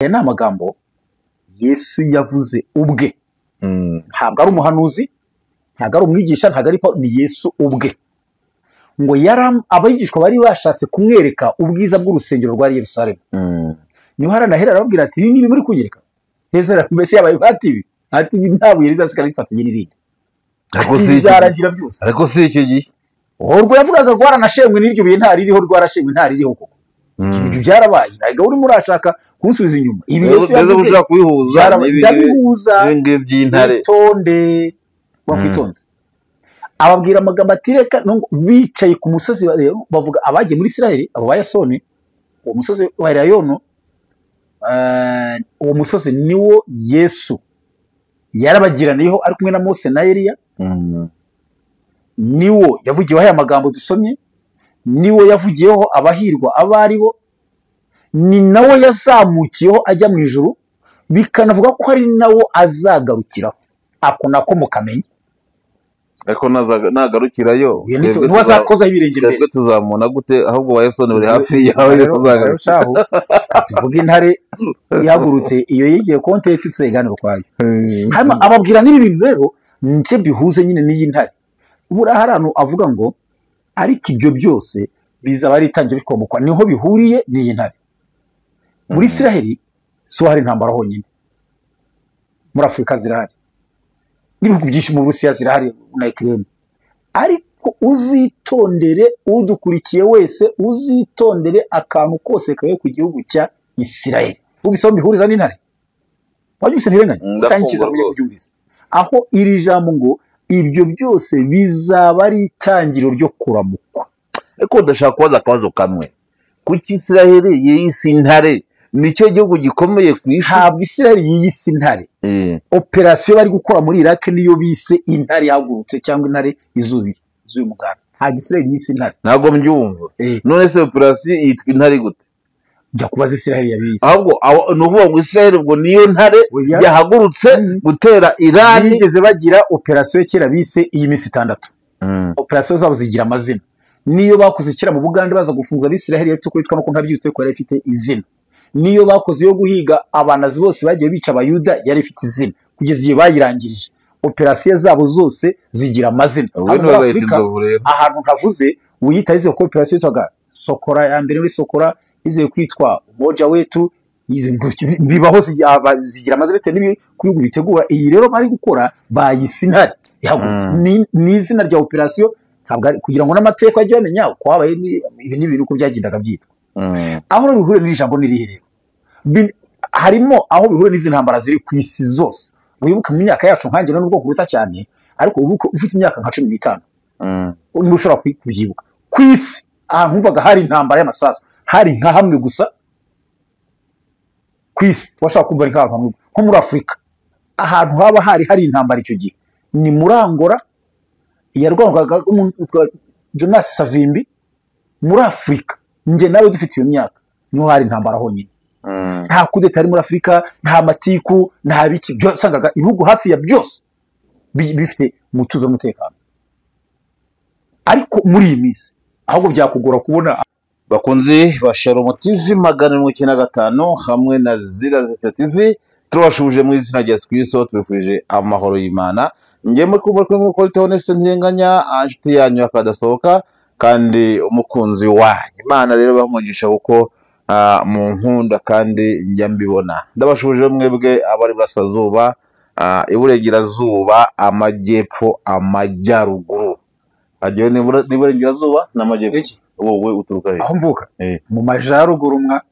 aya ni amagambo Yesu yavuze ubwe. Ntabwo ari umuhanuzi, ntabwo ari umwigisha, ntabwo ari ni Yesu ubwe. Ngo abigishwa bari bashatse kumwereka ubwiza bw'urusengero rwa Yerusalemu. Niho haranahera arababwira ati ibi nibi muri kunyereka. Hezera mbese yabaye ati ibi ntabwo yarizasikara ifatanye n'irindi. Bizaragira byose. Ariko si icyo gihe. Urwo yavugaga rwaranashemwe n'iryo biye ntari ririho rwarashemwe ntari ririho koko. Ibyo byarabaye. Ntabwo uri murashaka kunsubiza inyuma. Ibi Yesu yavuze kubihuza n'ibindi by'intare. Tonde wakwitonze. Ababwira amagambo atireka bicaye ku musozi bavuga abagiye muri Isiraheli abo bayasoni uwo musozi wa Elayono uwo musozi niwo Yesu yarabagiraniyeho ari kumwe na Mose na Eliya. Niwo yavugiyeho aya magambo dusomye, niwo yavugiyeho abahirwa abari bo, ni nawo yazamukiyeho ajya mu ijuru, bikanavuga ko ari nawo azagarukiraho. Ako nako mukamenya. Ariko nagarukirayo ntiwazakozaho ibirenge mbere. Twebwe tuzamubona gute ahubwo wa Yesu uri hafi yawe Yesu azagarukiraho. Tuvuga intare yagurutse iyo yigiye content tuzeganira kwayo. Hama ababwira n'ibintu rero nce bihuze nyine n'iyi ntare. Ubura harano avuga ngo ariko ibyo byose biza bari itangiro bikomukwa niho bihuriye n'iyi ntare. Muri Isiraheli so hari intambara honyine. Muri Afrika zirahari. N'ibihugu byinshi mu Burusiya zirahari na Ukraine. Ariko uzitondere udukurikiye wese uzitondere akantu kose kawe ku gihugu cya Isiraheli. Ubiso bihuriza n'intare. Wabyuse ntirenganya. Tangiza mu kubyumvisa. Aho iri jambo ngo ibyo byose bizaba ari itangiro ryo kuramukwa. Ariko ndashaka kubaza akabazo kamwe. Kuki Isiraheli yiyise intare? Nicyo gihugu gikomeye ku isi. Ntabwo Isiraheli yiyise intare. Operasiyo bari gukora muri Iraq niyo bise intare yagurutse cyangwa intare izuye umuganda. Ntabwo Isiraheli yiyise intare. Ntabwo mbyumva. None se operasiyo yitwa intare gute? Jya kubaza Isiraheli yabise. Ahubwo nuvuga ngo Isiraheli ubwo niyo ntare yahagurutse gutera Iran. Bigeze bagira operasiyo kera bise iyi minsi 6. Operasiyo zabo zigira amazina. Niyo bakoze kera mu Bugande baza gufunza Isiraheli yafite ko yitwa no ntabyutse ko yari ifite izina. Niyo bakoze yo guhiga abanazi bose bagiye bica abayuda yari ifite izina kugeza igihe bayirangirije. Operasiyo zabo zose zigira amazina. Ahantu nkavuze uyita izo operasiyo twaga Sokora ya mbere muri Sokora ize kwitwa Umoja Wetu bibaho zigira amazina bitewe n'ibi kubigo bitegura. Iyi rero bari gukora bayisintare yagutse ni izina rya operasiyo ntabwo kugira ngo n'amateka ajye bamenya uko habaye ibi n'ibintu uko byagendaga byitwa. Aho bihure n'ijambo n'iriherero harimo aho bihure n'izi ntambara ziri ku isi zose. Wibuka mu myaka yacu nkanjye n'ubwo kuruta cyane ariko ubuko ufite imyaka nka 15 ushobora kubyibuka ku isi ahantu mvuga hari intambara y'amasasu hari nka hamwe gusa ku isi washaka kumva nka hamwe nko muri Afrika ahantu haba hari intambara icyo gihe ni muri Angola yarwangaga Jonas Savimbi muri Afrika. Nje nawe dufite iyo myaka niho hari intambara honyine. Nta kudeta ari muri Afrika, nta matiku, nta biki byo sangaga ibihugu hafi ya byose bifite mutuzo mutekano. Ariko muri iyi minsi ahubwo byakugora kubona bakunzi bashara TV 195 hamwe na Zira TV turashuje mu izina rya Kristo twifurije amahoro y'Imana. Ngiye muri kumwe ko Honest Ntirenganya anshuti yanyu akadasohoka kandi umukunzi wanyu. Imana rero bamugisha kuko mu nkunda kandi njya mbibona. Ndabashuje mwebwe abari Burasirazuba, Iburengerazuba, Amajyepfo, Amajyaruguru. Agiye ni Iburengerazuba n'Amajyepfo. Wowe uturuka he? Aho mvuka mu Majyaruguru mwa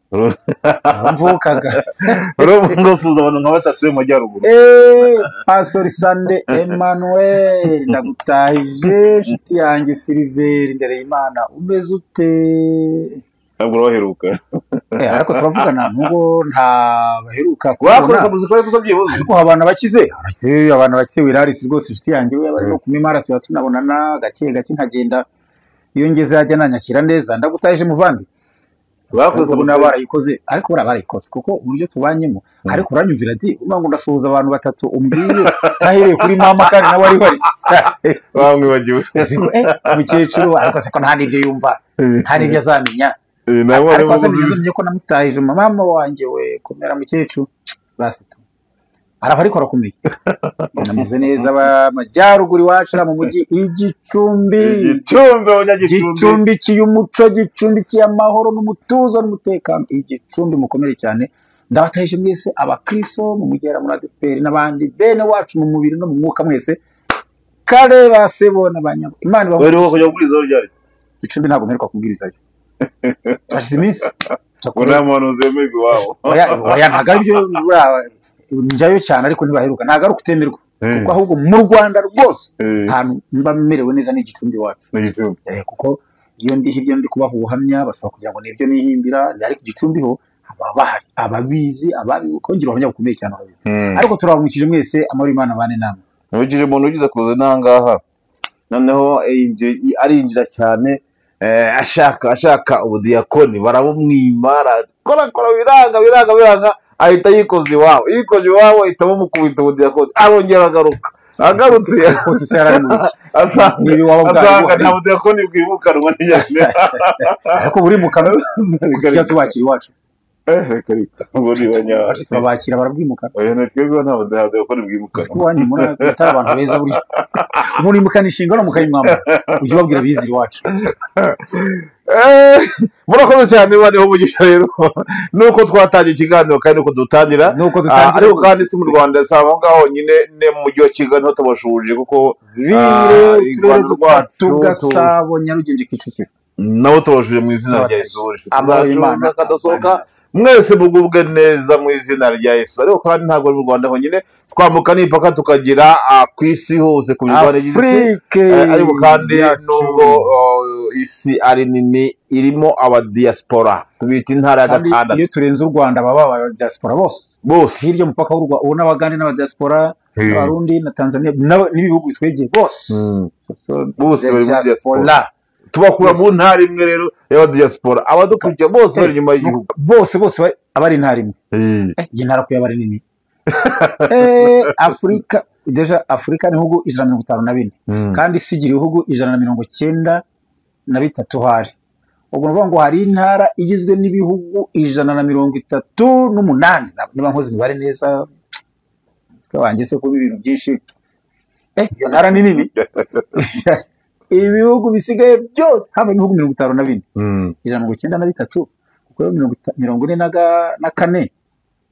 mvukaga ngo suza abantu nka batatu mu Majyaruguru. Pastor Sande Emmanuel ndagutahije nshuti yanjye Silver ndere Imana umeze ute? Ntabwo waheruka. Ariko turavugana nubwo nta baheruka wakoze muziko yo kusabyibuze. Ariko abana bakize abana bakize wirarisi rwose nshuti yanjye we bari no kumimara tunabonana gake nkagenda iyo ngeze hajya nanyakira neza ndagutahije muvandi. Bakoze n'abarayikoze ariko barayikoze kuko uburyo tubanyemo ariko uranyumvira ati umango ndasuhuza abantu batatu umbwiye nahereye kuri mama kandi nawe ari bari bamwe bagiwe mukecuru ariko se ko nta nibyo yumva nta nibyo azamenya ariko azamenye ko namutahije mama wanjye we komera mukecuru basi arava ariko arakomeye nameze neza amajyaruguru iwacu mu mujyi Igicumbi cy'umuco Gicumbi cy'amahoro n'umutuzo n'umutekano Igicumbi mukomere cyane ndabatahije mwese abakristo mu mugera muri ADPR n'abandi bene wacu mu mubiri no mu mwuka mwese kare basebo n'abanyabo Imana bari kujya kubwiriza ryari Gicumbi ntabwo mperwa kubwirizayo hashize iminsi Kuna muntu uzemerwa iwabo oya ntabwo aribyo njyayo cyane ariko ntibaheruka ntabwo ari ukutemerwa kuko ahubwo mu Rwanda rwose ahantu mba merewe neza n'Igicumbi wacu kuko iyo ndi hirya ndi kubaha ubuhamya bashobora kugira ngo nibyo nihimbira ariko Igicumbi ho bahari ababizi kongera ubuhamya bukomeye cyane ariko turabamukije mwese amahoro Imana bane namwe ntugire umuntu ugize kuza nangaha noneho arinjira cyane ashaka ubudiyakoni barabumwimara kora biranga ahita yikoze iwabo ahita bamukubita ubudiyakoni arongera agarutse kose se yarari muri asanga nta budiyakoni bwimukanwa n'iyane ariko buri mu kanwa kujya tubakira iwacu ubundi banya babakira barabwimukana oya natwebwe nta budiyakoni bwimukana kuwanyu muri atari abantu beza buri umuntu imukanishinga no mukayimwamba ujye babwira bizira iwacu murakoze cyane bariho mugisha rero nuko twatangiye ikiganiro kandi nuko dutangira ariko kandi si mu Rwanda saba ngaho nyine ne mu mujyi wa Kigali tabashuje kuko vire tugasabo Nyarugenge Kicukiro nabo tubashuje mu izina rya Yesu tuzacuza kadasohoka mwese mugubwe neza mu izina rya Yesu ariko kandi ntabwo mu Rwanda honyine twamuka n'ipaka tukagira ku isi hose ku migabane y'isi ariko kandi nubwo isi ari nini irimo abadiaspora tubita intara ya gatandatu iyo turenze u Rwanda baba abadiaspora bose hirya mupaka w'u Rwanda n'abagande n'abadiaspora n'abarundi na Tanzania n'ibihugu bitwegeye bose bari mu diaspora tubakura mu ntara imwe rero y'abadiaspora abadukurikira bose bari nyuma y'igihugu bose abari intara imwe iyi ntara ko yabari nini Afrika deja Afrika ni ibihugu 154 kandi isigira ibihugu 193 hari ubwo nuvuga ngo hari intara igizwe n'ibihugu 138 niba nkoze imibare neza twabangiye se kuba ibintu byinshi iyo ntara ni nini ibihugu bisigaye byose hafi ibihugu 54 193 kuko 44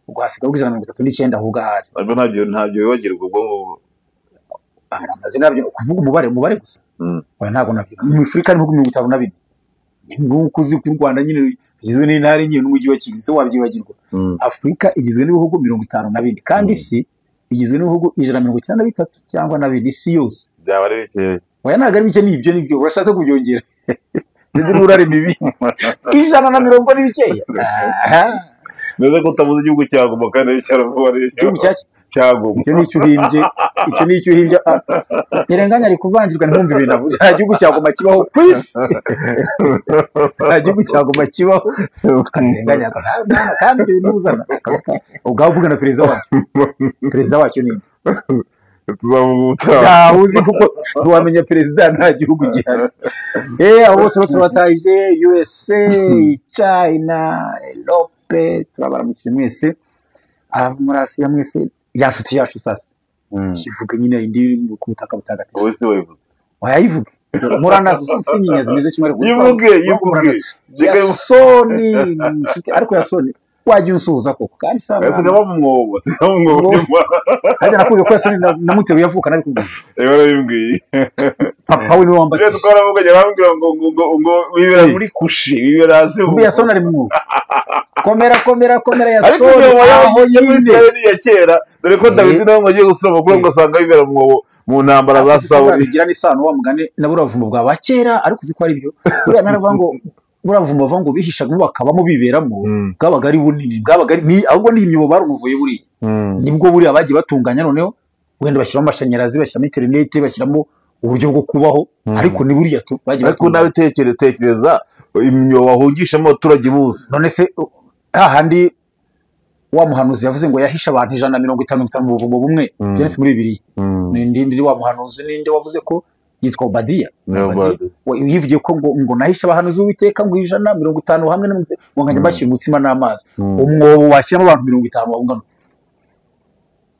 ubwo hasigaye 139 ahubwo hari ntabyo wibagirwa ubwo ngo amazina yabyo kuvuga umubare gusa ntabwo nabyo mu Afrika ni ibihugu 54 nuko uzi ku Rwanda nyine igizwe n'intara nyine n'umujyi wa Kigali so wabyibagirwa Afrika igizwe n'ibihugu 54 kandi isi igizwe n'ibihugu 193 cyangwa nabindi isi yose byaba ari bike oya ntabwo ari bike nibyo urashatse kubyongera ndetse n'urare mibi 190 n'ibikeya neza ko utavuze igihugu cyaguma kandi cyaravuga igihugu cyaguma icyo ni icyo uhimbye nirenganya ari kuvangirwa ntumve ibintu avuze nta gihugu cyaguma kibaho ku isi nta gihugu cyaguma kibaho nirenganya kandi ibyo bintu uzana ubwo uvuga na perezida wacu ni uzi kuko ntiwamenya perezida nta gihugu gihari abo bose tubatahije USA China Europe turabaramukije mwese muri Asiya mwese yanshuti yacu sasa kivuga nyine indi ku butaka butagatifu wese wayivuze wayivuga murana z'inyinya zimeze kimwe yivuge Sony ariko ya Sony wagiye unsuhuza koko kandi sinaba mu mwobo kandi nakuye ko Sony namuteru yavuka nabikubwiye barabimbwiye papa we wambaye twaravuga yarambwira ngo wibera muri kushi wibera hasi ubu ya Sony ari mu komera ya Sony aho nyine ya kera dore ko David nawe agiye gusoma kuko ngo asanga wibera mu mwobo mu ntambara za Sauli bigira n'isano wa mugane naburavumo bwa bakera ariko uzi ko ari byo buriya naravuga ngo buravumo bava ngo bihishaga bakabamo biberamo bwabaga ari bunini bwabaga ni ahubwo ni imyobo barumuvuye buriya nibwo buriya bagiye batunganya noneho wenda bashyiramo amashanyarazi bashyiramo internet bashyiramo uburyo bwo kubaho ariko ni buriya tu bagiye ariko nawe tekereza imyobo ahungishamo abaturage bose none se hahandi wa muhanuzi yavuze ngo yahisha abantu 155 mu buvumo bumwe byanditse muri Bibiliya nindi wa muhanuzi ninde wavuze ko yitwa Obadiya Obadiya. yivugiye ko ngo nahishe abahanuzi b'Uwiteka ngo 150 hamwe ngo nkajya mbashyira umutsima n'amazi umwobo washyiramo abantu 50 bawungana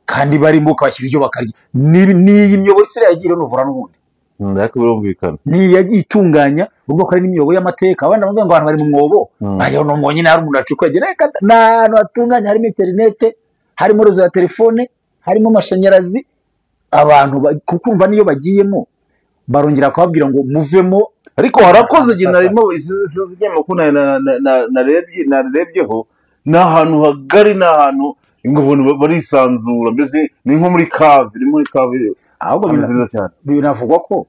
kandi barimo ukabashyira ibyo bakarya n'iyi miyoboro Isiraheli yagiye inovura n'ubundi ariko birumvikana niyo yagiye itunganya uvuga ko ari n'imiyoboro y'amateka abandi bavuga ngo abantu bari mu mwobo bayo no nyine hari umuntu acukuye n'ahantu hatunganya harimo interinete harimo rezo ya telefone harimo amashanyarazi abantu kukumva niyo bagiyemo barongera kubabwira ngo muvemo ariko harakoze igihe narimo ikinyamakuru narebyeho ni ahantu hagari ni ahantu ingabo barisanzura mbese ni nko muri kave ahubwo binavugwa ko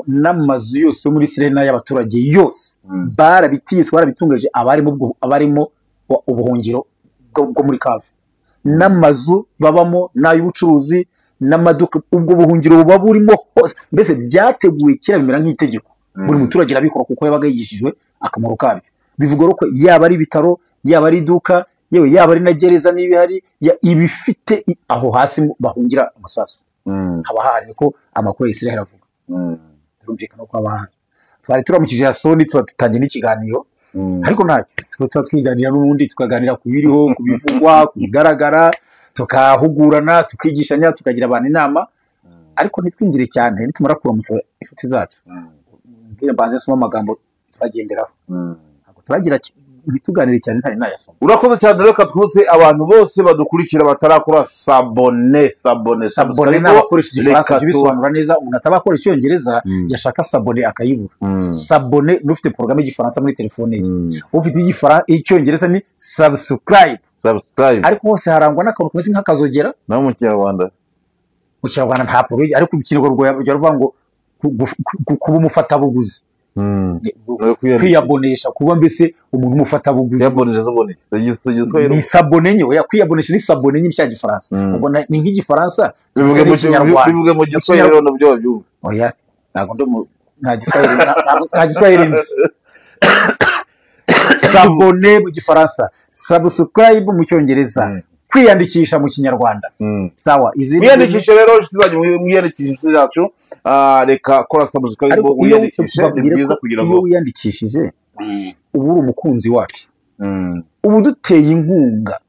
n'amazu yose muri Isiraheli n'ay'abaturage yose barabitiyise barabitungaje abarimo ubuhungiro bwo muri kave n'amazu babamo n'ay'ubucuruzi n'amaduka ubwo buhungiro buba burimo hose mbese byateguwe kera bimera nk'itegeko buri muturage arabikora kuko yabaga yigishijwe akamaro kabyo bivugwa ko yaba ari ibitaro yaba ari iduka yewe yaba ari na gereza n'ibihari ibifite aho hasi bahungira amasasu haba hari ko amakuru ya Isiraheli avuga birumvikana ko abahari twari turamukije Yasoni tutangiye n'ikiganiro ariko ntacyo tuba twiganira n'ubundi tukaganira ku biriho ku bivugwa ku bigaragara tukahugurana tukigishanya tukagira abantu inama ariko ntitwinjire cyane nitumara kuramutsa inshuti zacu mbwira mbanze soma amagambo turagenderaho ntabwo turagira ntituganire cyane ntari nayasoma urakoze cyane reka twutse abantu bose badukurikira batarakora sabone n'abakoresha igifaransa bisobanura neza umuntu atabakoresha icyongereza yashaka sabone akayibura sabone n'ufite porogaramu y'igifaransa muri telefone ye ufite icyongereza ni subscribe ariko hose harangwa n'akantu kameze nk'akazogera naho mu kinyarwanda nta porogaramu ariko mu kinyarwanda baravuga ngo kuba umufatabuguzi kwiyabonesha kuba mbese umuntu umufatabuguzi ni sabone nye kwiyabonesha ni sabone nye cya gifaransa ubwo ni nk'igifaransa bivuge mu giswahili no byo byumva oya ntago nta giswahili sabone mu gifaransa subscribe mu cyongereza kwiyandikisha mu kinyarwanda sawa izindi mwiyandikishe rero mwiyandikishe zacu reka kora subscribe wiyandikishe ni byiza kugira ngo iyo wiyandikishije ubu uri umukunzi wacu ubu duteye inkunga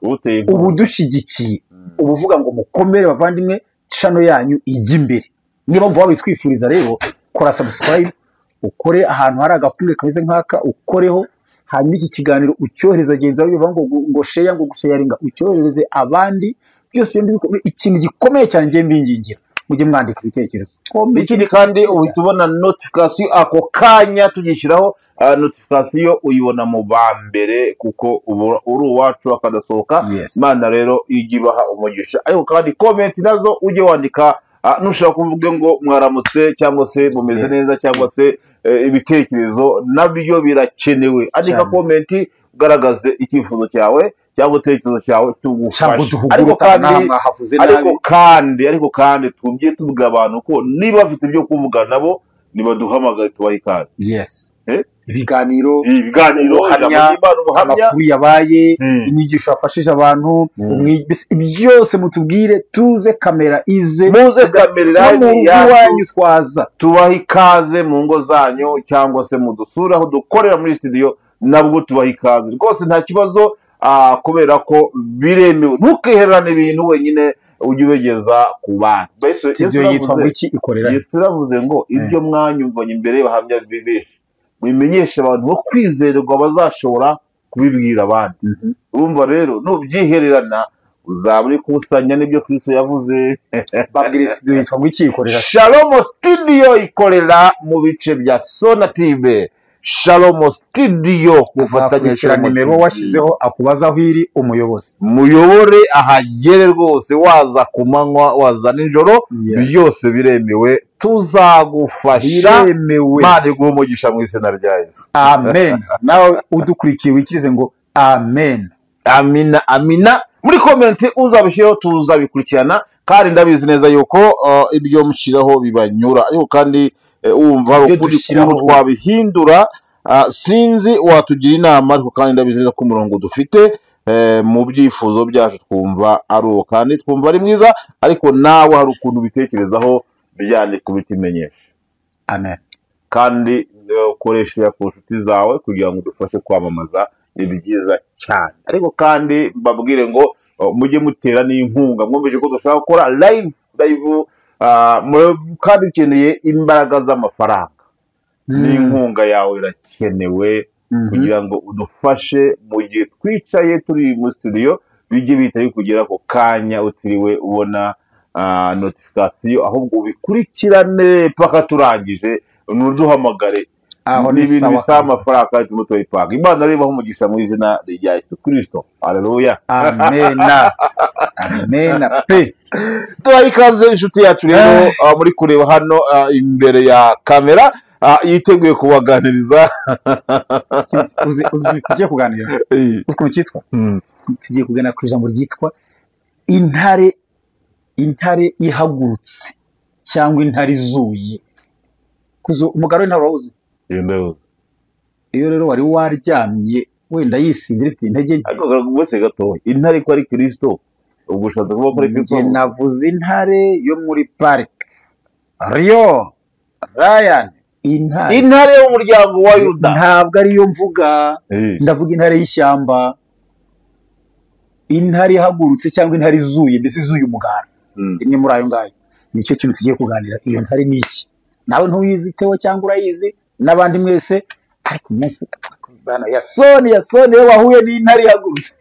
ubu dushyigikiye ubu uvuga ngo mukomere bavandimwe channel yanyu ijya imbere niba mvuga bitwifuriza rero kora subscribe ukore ahantu hari agakumwe kameze nk'aka ukoreho hanyuma iki kiganiro ucyohereza genza bivuga ngo share ngo gusharinga ucyohereze abandi byose ikintu gikomeye cyane ngiye mbingingira mujye mwandika ibitekerezo ikindi kandi uhita ubona notification ako kanya tugishyiraho notification uyibona mu bambere kuko uri uwacu akadasohoka Imana rero igibaha umugisha ariko kandi comment nazo ujye wandika nushaka kuvuga ngo mwaramutse cyangwa se mumeze neza cyangwa se ibitekerezo nabyo birakenewe andika comment ugaragaze icyifuzo cyawe cyangwa utekerezo cyawe tugufasha ariko kandi twumviye tuvuga abantu ko niba bafite ibyo kuvuga nabo nibaduhamagaye tubahe ikaze ibiganiro amakuru yabaye inyigisho yafashije abantu byose mutubwire tuze kamera ize muze kamera yanyu twaza tubahe ikaze mu ngo zanyu cyangwa se mudusura aho dukorera muri studio nabwo tubahe ikaze rwose nta kibazo kubera ko biremewe ntukihererane ibintu wenyine ujye ubegeza ku bantu studio yitwa ngo iki ikorera Yesu yaravuze ngo ibyo mwanyumvanye imbere bahamya bibeshi bimenyesha abantu bo kwizerwa bazashobora kubibwira abandi urumva rero nubyihererana uzaba uri kusanya n'ibyo Kristo yavuze babwire studio yitwa ngo iki ikorera Shalom Studio ikorera mu bice bya Sonatube Shalom Studio kufatanyije nimero washyizeho akubaza aho iri umuyobore ahagere rwose waza kumanywa waza nijoro byose biremewe tuzagufasha Imana iguhe umugisha mu izina rya Yesu amen nawe udukurikiye wikirize ngo amen amina muri comment uzabishyiraho tuzabikurikirana kandi ndabizi neza yuko ibyo mushyiraho bibanyura ariko kandi wumva ukuri twabihindura sinzi watugira inama ariko kandi ndabizi neza ko umurongo dufite mu byifuzo byacu twumva ari uwo kandi twumva ari mwiza ariko nawe hari ukuntu bitekerezaho byandika kubitimenyesha amen. kandi ukoresha ku nshuti zawe kugira ngo udufashe kwamamaza, ni byiza cyane. Ariko kandi mbabwire ngo mujye mutera n'inkunga, mwumvise ko dushaka gukora live kandi ukeneye imbaraga z'amafaranga, n'inkunga yawe irakenewe kugira ngo udufashe mu gihe twicaye turi muri studio, bijye bihita bikugera ako kanya utiriwe ubona notification, ahubwo ubikurikirane paka turangije, nuduhamagare. Aho ni ibintu bisaba amafaranga kandi turimo turayipanga. Imana rero ibahe umugisha mu izina rya Yesu Kristo. Haleluya. Amena. Amena pe. Tubaha ikaze inshuti yacu rero muri kureba hano imbere ya kamera, yiteguye kubaganiriza. Uzi tugiye kuganira. Uzi ukuntu cyitwa? Tugiye kuganira ku ijambo ryitwa intare. Intare ihagurutse cyangwa intare izuye. Umugabo w'intare urawuzi? Iyo rero wari waryamye wenda yisinze ifite intege nke, ariko gose gato intare ko ari Kristo, ubwo ushatse kuba ko ari Kristo. Navuze intare yo muri park Rio Ryan, intare yo mu muryango wa Yuda. Ntabwo ariyo mvuga, ndavuga intare y'ishyamba, intare ihagurutse cyangwa intare izuye, mbese izuye umugara. Imwe muri ayo ngayo nicyo kintu tugiye kuganira. Iyo ntare ni iki? Nawe ntuyizi Theo cyangwa urayizi, n'abandi mwese, ariko umunsi bana Yasoni we wahuye n'intare ihagurutse.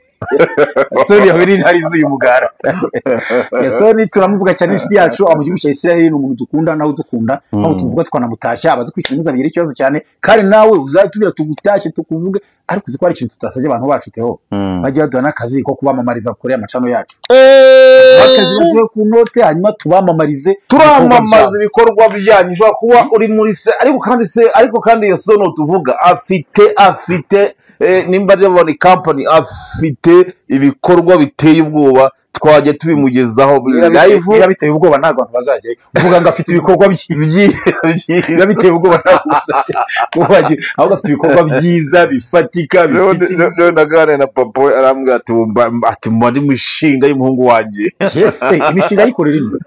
Yasoni yahuye n'intare izuye umugara. Yasoni turamuvuga cyane inshuti yacu mu gihugu cya Israel, ni umuntu dukunda nawe dukunda, aho tuvuga twanamutashya, abadukwikira muzabigira ikibazo cyane, kandi nawe uzatubwira tugutashye tukuvuge, ariko uzi ko ari ikintu tutasabye abantu bacu Theo, bajya baduha n'akazi ko kubamamariza kuri amacano yacu, akazi bavuye ku note, hanyuma tubamamarize, turamamaza ibikorwa byanyu. Ushobora kuba uri muri se, ariko kandi Yasoni tuvuga afite nimba ari company, afite ibikorwa biteye ubwoba, twajya tubimugezaho live. Biteye ubwoba ntabwo abantu bazajya uvuga ngo afite ibikorwa byiza, biteye ubwoba ntabwo bazajya, ahubwo afite ibikorwa byiza bifatika. Rero nagane na papa we arambwira ati muri mishinga y'umuhungu wanjye. Yes, imishinga yikorera ino.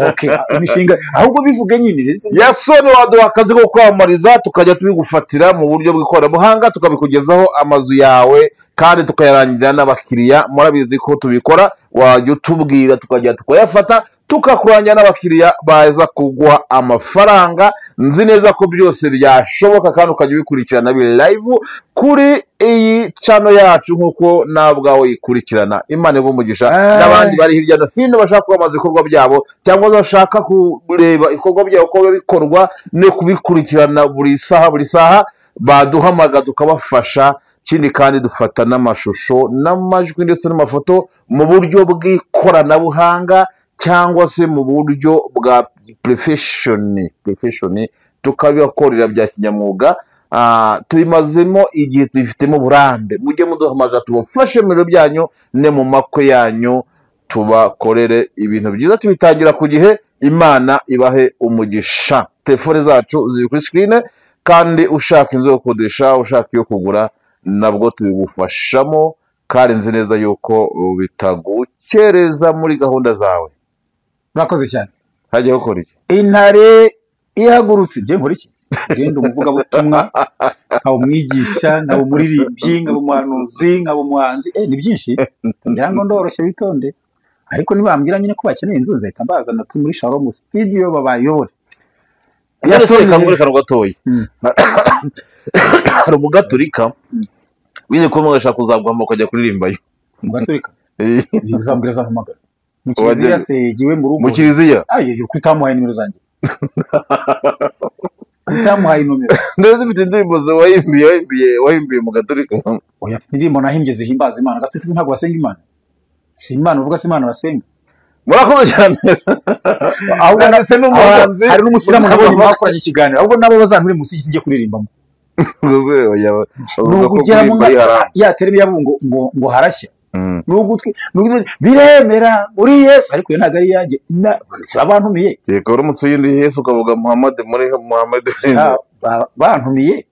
Okay, imishinga ahubwo bivuge nyine. Yasoni waduha akazi ko kwamamariza, tukajya tubigufatira mu buryo bw'ikoranabuhanga, tukabikugezaho amazu yawe kandi tukayarangira n'abakiriya. Murabizi ko tubikora, wajya utubwira tukajya tukayafata, tukakurangira n'abakiriya baza kuguha amafaranga. Nzi neza ko byose byashoboka kandi ukajya ubikurikirana biri live kuri iyi channel yacu nk'uko nabwawe yikurikirana. Imana igumugisha n'abandi bari hirya no hino bashaka kwamaza ibikorwa byabo, cyangwa bashaka kureba ibikorwa byabo ko bikorwa no kubikurikirana buri saha, baduhamaga tukabafasha. Kindi kandi dufata n'amashusho n'amajwi ndetse n'amafoto mu buryo bw'ikoranabuhanga, cyangwa se mu buryo bwa profession, tukabibakorera bya kinyamwuga. Tubimazemo igihe tubifitemo uburambe. Mujye muduhamaga tubafashe mu biro byanyu ne mu makwe yanyu, tubakorere ibintu byiza, tubitangira ku gihe. Imana ibahe umugisha. Telefone zacu ziri kuri screen, kandi ushaka inzu yo kodesha, ushaka iyo kugura, nabwo tubigufashamo, kandi nzi neza yuko bitagukereza muri gahunda zawe. Murakoze cyane. Hajya gukora iki? Intare ihagurutse. Je nkora iki? Genda umuvuga butumwa, nkaba umwigisha, nkaba umuririmbyi, nkaba umuhanuzi, nkaba umuhanzi. Ni byinshi. Ngira ngo ndoroshye bitonde. Ariko nibambwira nyine ko bakeneye inzu, nzahita mbazana muri Shalom Studio babayobore. Yasoni kangureka gatoyi. Hari umugaturika wize ko mugashaka kuzagwamba ukajya kuririmbayo. Umugaturika? Uzambwira zampamagara. Mu kiliziya se giwe mu rugo. Mu kiliziya? Ayo kutamuhaye nimero zanjye. Kutamuhaye nomero. Ndeze bite indirimbo ze wahimbiye mu gaturika? Oya, afite indirimbo nahimbye zihimbaza Imana. Gaturika ntabwo basenga Imana. Si Imana uvuga, si Imana basenga. Murakoze cyane. Ahubwo ndetse n'umuhanzi, hari n'umusilamu nabonye bakoranye ikiganiro, ahubwo nabo bazanture musi kijye kuririmbamo. Nugugera mu ya terime yabungo ngo harashya. Nugutwi biremera muri Yesu, ariko yo ntago ari yanjye. Abantumiye. Yego uramutse yindi Yesu ukavuga Muhammad muri Muhammad. Bantumiye.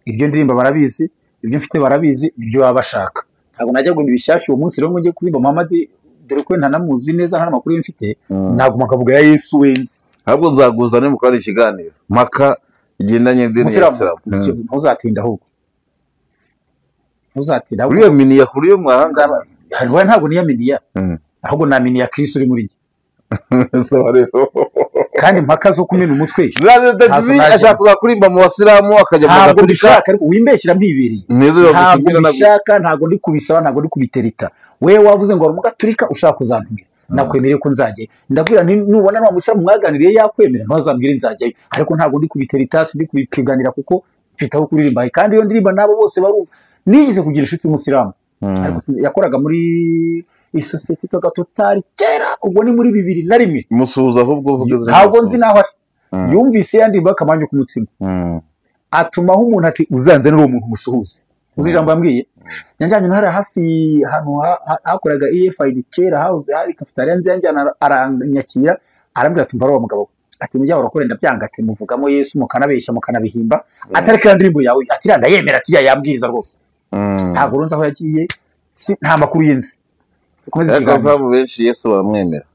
Ibyo ndirimba barabizi, ibyo mfite barabizi, ibyo baba bashaka. Ntabwo najya ngo nibishyashye uwo munsi rero ngo njye kuririmba Muhammad, dore ko ntanamuzi neza, nta makuru mfite. Ntabwo makavuga ya Yesu wenzi. Ahubwo nzaguzane mu kandi ikiganiro mpaka igendanye n'idini ya Islam. ntuzatinda ahubwo ntuzatinda Kuri iyo miniya kuri iyo mwahanga ntabwo niyaminiya ahubwo naminiya Kristo uri muri njye so rero kandi impaka zo kumena umutwe ashaka kuzakurimba mu basilamu akajya mu ntabwo gaturika mbishaka ariko wimbeshyira mpibereye ntabwo mbishaka ntabwo ndi kubisaba ntabwo ndi kubitereta wewe wavuze ngo mu gaturika ushaka kuzantumira nakwemereye ko nzajyayo ndabwira nubona nwa musilamu mwaganiriye yakwemera ntazambwire nzajyayo ariko ntabwo ndi kubitereta ndi kubipiganira kuko mfite aho kuririmba kandi iyo ndirimba nabo bose baru nigeze kugira inshuti y'umusilamu ariko yakoraga muri isosiyete yitwaga Total kera ubwo ni muri 2001 musuhuza ahubwo ntabwo nzi naho ari yumvise yandimba akamanyu ku mutsima atumaho umuntu ati uzanze n'uwo muntu musuhuze uzi ijambo yambwiye yanjyanye ntara hafi hano hakoraga EFID kera house hari cafeteria nzi yanjyana aranyakira arambwira ati mva ro mugabo ati mujya urakora ndabyanga ati muvugamo Yesu mukanabeshya mukanabihimba atari kandi ndirimbo yawe ati randa yemera ati yambwiriza rwose ntabwo runza aho yagiye nta makuru yenzi Akazamu benshi Yesu baramwemera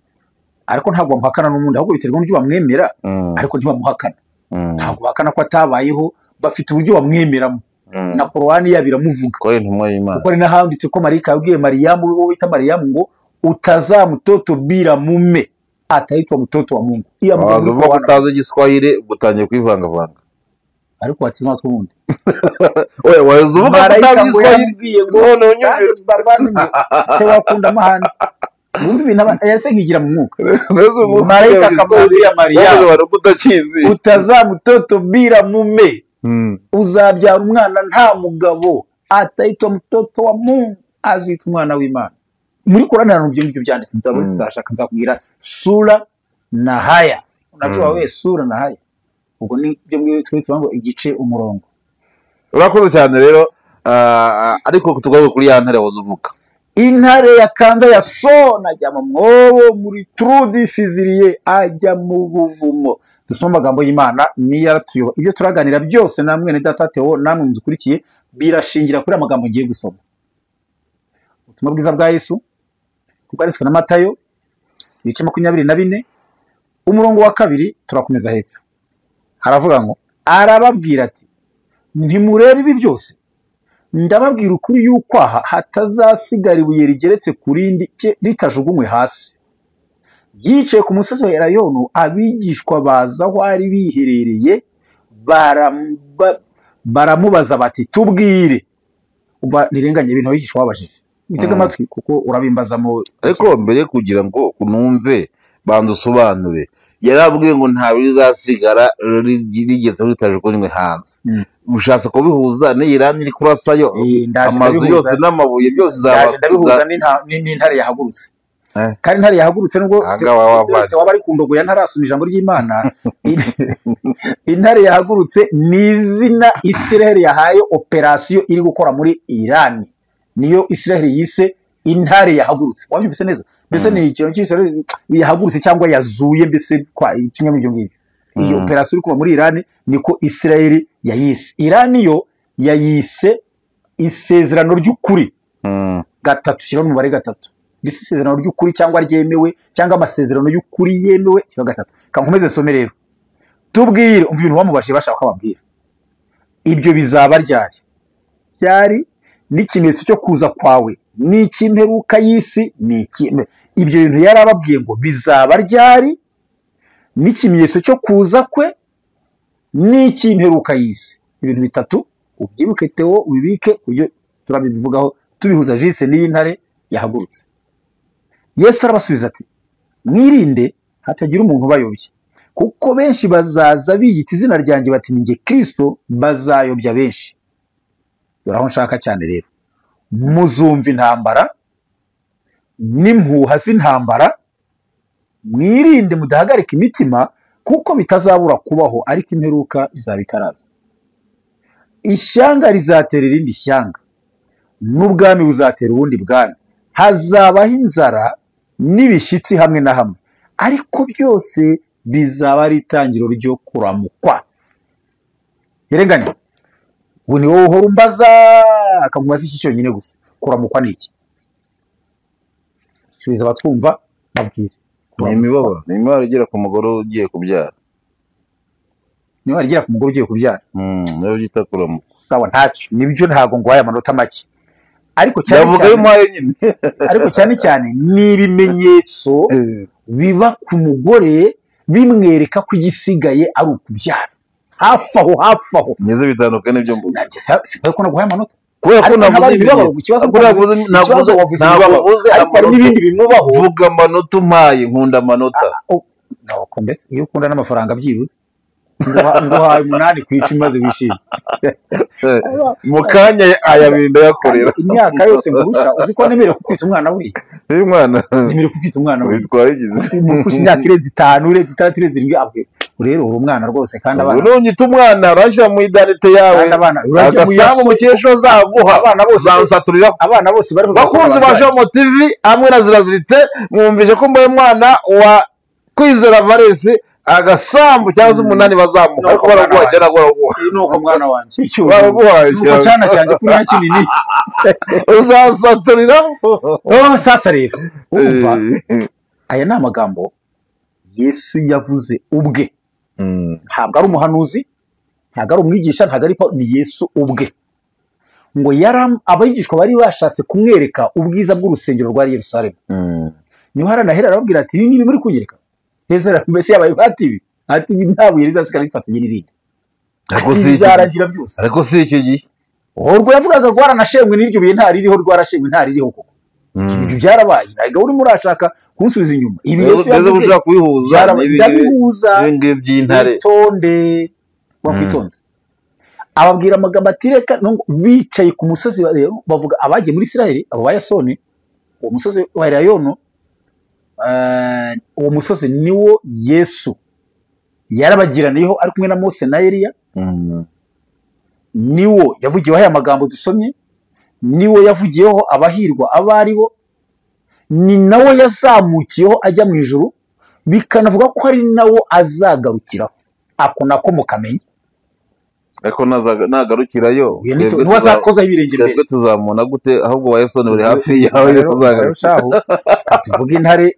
ariko ntabwo bamuhakana n'umundi ahubwo biterwa n'ibyo bamwemera ariko ntibamuhakana ntabwo bahakana ko atabayeho bafite uburyo bamwemeramo na Korani yabiramuvuga ko intumwa y'Imana kuko ari nahanditse ko Marika yabwiye Mariyamu wo bita Mariyamu ngo utazamutoto bila mume ataitwa mtoto wa Mungu iyo avuga ko utazi Igiswahili gutangiye kwivangavanga ariko watizima twundi oye wazuvuga ko utazi Igiswahili ngo none unyumvira bavanye se wakunda mahandi Numva ibintu yase nkigira mu mwuka. Marayika akamubwira Mariya utakizi utazamutoto bila mume uzabyara umwana nta mugabo ataitwa mtoto wa Mungu azitwa umwana w'Imana. Muri Qur'ani hari ibyo byanditse nzashaka nzakubwira sura na haya. Unajua wewe sura na haya. Ubwo ni byo mwe twitwa ngo igice umurongo. Urakoze cyane rero ariko tugaruke kuri ya ntare wazuvuka. Intare ya kanza ya sona ajya mu mwobo muri trudi fiziriye ajya mu buvumo. Dusoma amagambo y'Imana ni yaratuyo ibyo turaganira byose namwe ne datatewo namwe muzukurikiye birashingira kuri amagambo ngiye gusoma. Ubutumwa bwiza bwa Yesu bwanditswe na Matayo ibice 24 umurongo wa 2 turakomeza hepfo. Haravuga ngo arababwira ati ntimurebe ibi byose ndababwira ukuri yuko hatazasigara ibuye rigeretse kurindi ritajugunywe hasi. Yicaye ku musozi wa Elayono abigishwa baza aho ari biherereye baramubaza bati tubwire. Umva nirenganye ibintu abigishwa babajije bitega amatwi kuko urabimbaza mu ariko mbere kugira ngo unumve bandusobanure yarabwiye ngo nta bizasigara rigeze ritajugunywe hanze. Ushatse kubihuza ni Iran iri kurasayo amazu yose n'amabuye byose ndabihuza n'intare yahagurutse kandi intare yahagurutse nubwo waba ari kundogoya ntarasoma ijambo ry'Imana. Intare yahagurutse ni izina Israel yahaye operation iri gukora muri Iran, niyo Israel yise intare yahagurutse. Wabyumvise neza mbese ni ikintu cy'Israel yahagurutse cyangwa yazuye mbese kwa kimwe mu byo ngibyo. Iyo operation iri kuba muri Iran niko Israel yayise. Iran yo yayise isezerano ry'ukuri gatatu shira mu bare gatatu. Bisi isezerano ry'ukuri cyangwa ryemewe cyangwa amasezerano y'ukuri yemewe cyo gatatu. Kankomeze some rero tubwire umva ibintu bamubashije bashaka kubabwira. Ibyo bizaba ryari n'ikimenyetso cyo kuza kwawe n'ikimperuka y'isi n'ikime. Ibyo bintu yarababwiye ngo bizaba ryari n'ikimenyetso cyo kuza kwe n'ikimperuka y'isi. Ibintu bitatu ubyibuke Theo ubibike kujyo turabivugaho tubihuza jise n'intare yahagurutse. Yesu arabasubiza ati mwirinde hatagira umuntu bayobye kuko benshi bazaza biyita izina ryanjye bati ninjye Kristo bazayobya benshi. Dore nshaka cyane rero muzumva intambara n'impuha z'intambara mwirinde mudahagarika imitima kuko bitazabura kubaho ariko imperuka izabitaraza. Ishyanga rizatera irindi shyanga n'ubwami buzatera ubundi bwami hazabaho inzara n'ibishyitsi hamwe na hamwe ariko byose bizaba ari itangiro ryo kuramukwa. Yerenganya ubu ni wowe uhora umbaza akamubaza iki cyonyine gusa kuramukwa ni iki? Subiza batwumva babwire. Ni imibabaro igera ku mugore ugiye kubyara. niba warigera ku mugore ugiye kubyara niyo byita kuramuka sawa ntacyo nibyo ntabwo ngwaye amanota make ariko cyane cyane ni ibimenyetso biba ku mugore bimwereka ko igisigaye ari ukubyara hafi aho meze bitandukanye n'ibyo mvuze sinzi ko naguhaye amanota kubera ko navuze n'ibindi bimubaho vuga amanota umpaye nkunda amanota iyo ukunda n'amafaranga byibuze nguhaye 8 ku 10 maze wishime mu kanya ayabiri ndayakorera imyaka yose ngurusha uzi ko nemerewe kukwita umwana buri uyu mwana nemerewe kukwita umwana buri witwaye igize mukusha imyaka irenze 5 irenze 6 irenze 7 rero uri umwana rwose kandi abana nonyita umwana urashya mu idanite yawe agasamu mukesho zaguha abana bose zansaturira abana bose bari bakunzi ba Shomo TV amwe na Zirazirite mwumvije ko mbaye umwana wa Kwizera Valens agasambu cyangwa 8 bazamuka ariko baraguha cyane baraguha nuko mwana wanje baraguha nuko cyane cyane kuri kinini uzasaturira sasa rero umva aya ni amagambo Yesu yavuze ubwe ntabwo ari umuhanuzi ntabwo ari umwigisha ntabwo ari ni Yesu ubwe ngo abigishwa bari bashatse kumwereka ubwiza bw'urusengero rwa Yerusalemu niho haranahera arababwira ati ibi muri kunyereka Ezra mbese yabaye ati ntabwo rizasiga rifatanye n'irindi zaragira byose ariko si iki gihe urwo yavugaga rwaranashemwe n'iryo biye ntaririho rwarashemwe ntaririho koko ibyo byarabaye ntabwo urimo urashaka kunsubiza inyuma ibi Yesu yavuze kubihuza n'ibingibi by'intare tonde wakwitonze ababwira amagambo atireka bicaye ku musozi rero bavuga abagiye muri Isiraheli abo ba Yasoni uwo musozi wa Elayono uwo musozi niwo Yesu yarabagiraniyeho ari kumwe na Mose na Eliya niwo yavugiyeho aya magambo dusomye niwo yavugiyeho abahirwa abari bo ni nawo yazamukiyeho ajya mu ijuru bikanavuga ko ari nawo azagarukiraho ako nako mukamenya ariko nagarukirayo ntiwazakozaho ibirenge mbere twebwe tuzamubona gute ahubwo wa Yasoni uri hafi yawe Yesu azagarukiraho tuvuga intare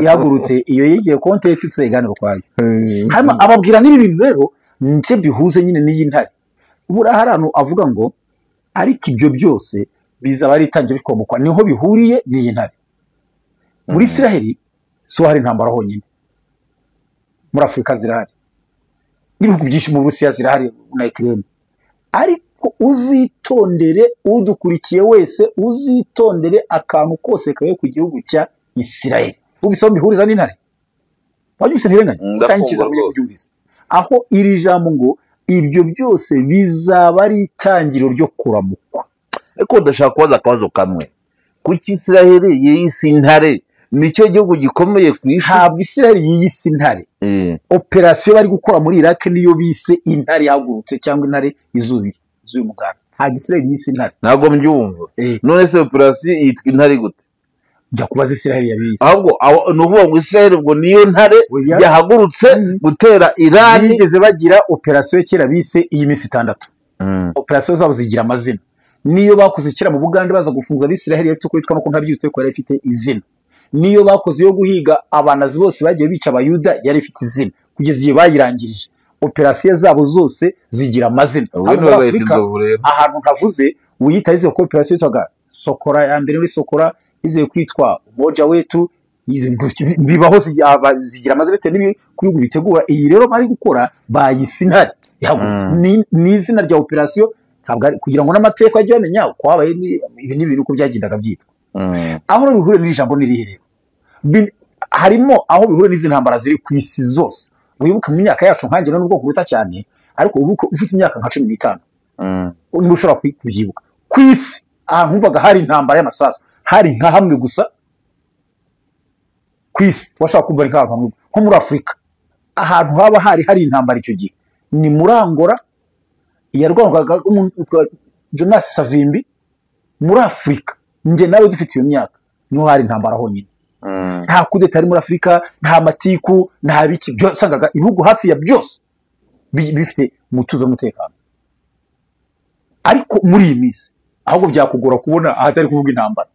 ihagurutse iyo yigiye konte tuzeganira kwayo hanyuma ababwira n'ibi bintu rero nce bihuze nyine n'iyi ntare ubura harano avuga ngo ariko ibyo byose bizaba ari itangiro rikomokwa niho bihuriye n'iyi ntare muri Isiraheli so hari intambara honyine muri Afurika zirahari n'ibihugu byinshi mu Burusiya zirahari na Ukraine ariko uzitondere udukurikiye wese uzitondere akantu kose kawe ku gihugu cya Isiraheli ubisoma bihuriza n'intare wabyuse ntirenganya utangikiza mu byumvise aho iri jambo ngo ibyo byose bizaba ari itangiro ryo kuramukwa ariko ndashaka kubaza akabazo kamwe kuki Isiraheli yiyise intare nicyo gihugu gikomeye ku isi ntabwo Isiraheli yiyise intare operasiyo bari gukora muri Iraq niyo bise intare yagurutse cyangwa intare izuye umuganda ntabwo Isiraheli yiyise intare ntabwo mbyumva none se operasiyo yitwa intare gute jya kubaza Isiraheli yabiyise ahubwo nuvuga ngo Isiraheli ubwo niyo ntare yahagurutse gutera Iran bigeze bagira operasiyo kera bise iyi minsi 6 operasiyo zabo zigira amazina niyo bakoze kera mu Bugande baza gufunza Isiraheli yafite uko yitwa no ntabyutse ko yari ifite izina niyo bakoze yo guhiga abanazi bose bagiye bica abayuda yari ifite izina kugeza igihe bayirangirije operasiyo zabo zose zigira amazina ahantu ntavuze uyita izo operasiyo yitwaga Sokora ya mbere muri Sokora iziye kwitwa Umoja Wetu bibaho zigira amazina bitewe n'ibihugu bitegura iyi rero bari gukora bayise intare ni izina rya operasiyo ntabwo kugira ngo n'amateka ajye bamenya uko habaye ibi n'ibintu uko byagendaga byitwa aho bihure n'ijambo n'iriherero harimo aho bihure n'izi ntambara ziri ku isi zose wibuka mu myaka yacu nkanjye n'ubwo kuruta cyane ariko ubuko ufite imyaka nka 15 niba ushobora kubyibuka ku isi ahantu humvaga hari intambara y'amasasu hari nka hamwe gusa ku isi washaka kumva nka hamwe nko muri Afurika ahantu haba hari intambara icyo gihe ni muri Angola yarwangaga Jonas Savimbi muri Afurika nje nawe dufite iyo myaka niho hari intambara honyine nta kudeta ari muri Afurika nta matiku nta biki byose sangaga ibihugu hafi ya byose bifite umutuzo n'umutekano ariko muri iyi minsi ahubwo byakugora kubona ahatari kuvuga intambara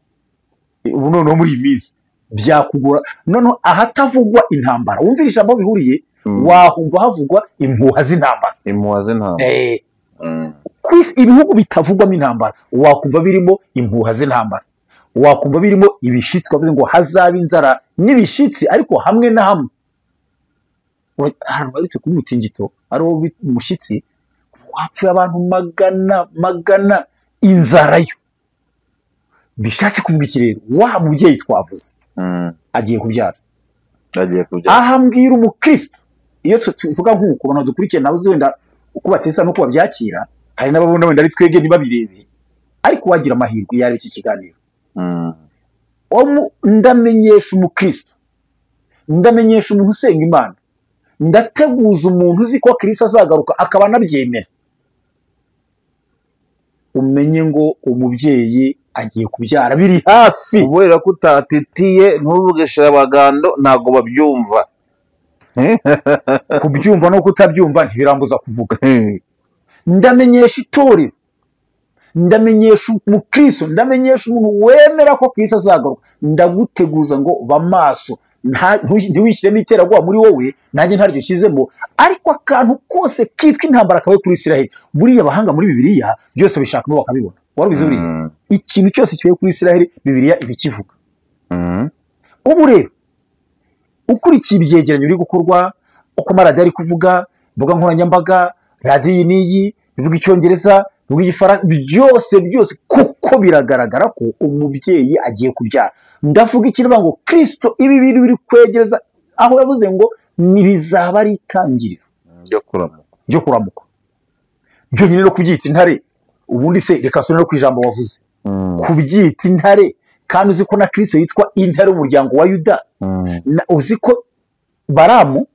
ubu noneho muri iyi minsi byakugora noneho ahatavugwa intambara wumvira ijambo bihuriye wahumva havugwa impuha z'intambara. impuha z'intambara. Ku isi ibihugu bitavugwamo intambara wakumva birimo impuha z'intambara, wakumva birimo ibishitsi, twavuze ngo hazaba inzara n'ibishitsi, ariko hamwe na hamwe ahantu baretse kuba umutingito ari wo umushyitsi wapfuye abantu magana inzara yo. Bishatse kuvuga iki rero? Wa mubyeyi twavuze agiye kubyara. Aha mbwira umukristo, iyo tuvuga nk'uko abantu dukurikiye nawe uzi wenda uko batesa no kubabyakira, hari n'ababona wenda ari twege ntibabirebe, ariko wagira amahirwe yari iki kiganiro. Ndamenyesha umukristo, ndamenyesha umuntu usenga Imana, ndateguza umuntu uzi ko Kristo azagaruka akaba anabyemera. Umenye ngo umubyeyi agiye kubyara biri hafi. Kubera ko utatitiye ntuvugeshe abagando ntago babyumva. Kubyumva no kutabyumva ntibirambuza kuvuga. Ndamenyesha itorero, ndamenyesha umukristo, ndamenyesha umuntu wemera ko Kristo azagaruka, ndaguteguza ngo bamaso, ntiwishyiremo iterabwoba muri wowe, nanjye ntaryo nshyizemo, ariko akantu kose kitwa intambara kabaye kuri Isiraheli. Buriya abahanga muri Bibiliya byose bishakamo bakabibona. Warubizi buriya ikintu cyose kibaye kuri Isiraheli Bibiliya ibikivuga. Ubu rero ukurikiye ibyegeranyo biri gukorwa, uko amaradiyo ari kuvuga, imbuga nkoranyambaga, radiyo n'iyi bivuga Icyongereza, bivuga Igifaransa, byose kuko biragaragara ko umubyeyi agiye kubyara. Ndavuga iki? Nivuga ngo Kristo ibi bintu biri kwegereza aho yavuze ngo nibizaba ari itangiriro ryo kuramuka. Byo nyine no kubyita intare, ubundi se reka sone no kwijambo wavuze kubyita intare, kandi uzi ko na Kristo yitwa intare umuryango wa Yuda. Uzi ko Baramu,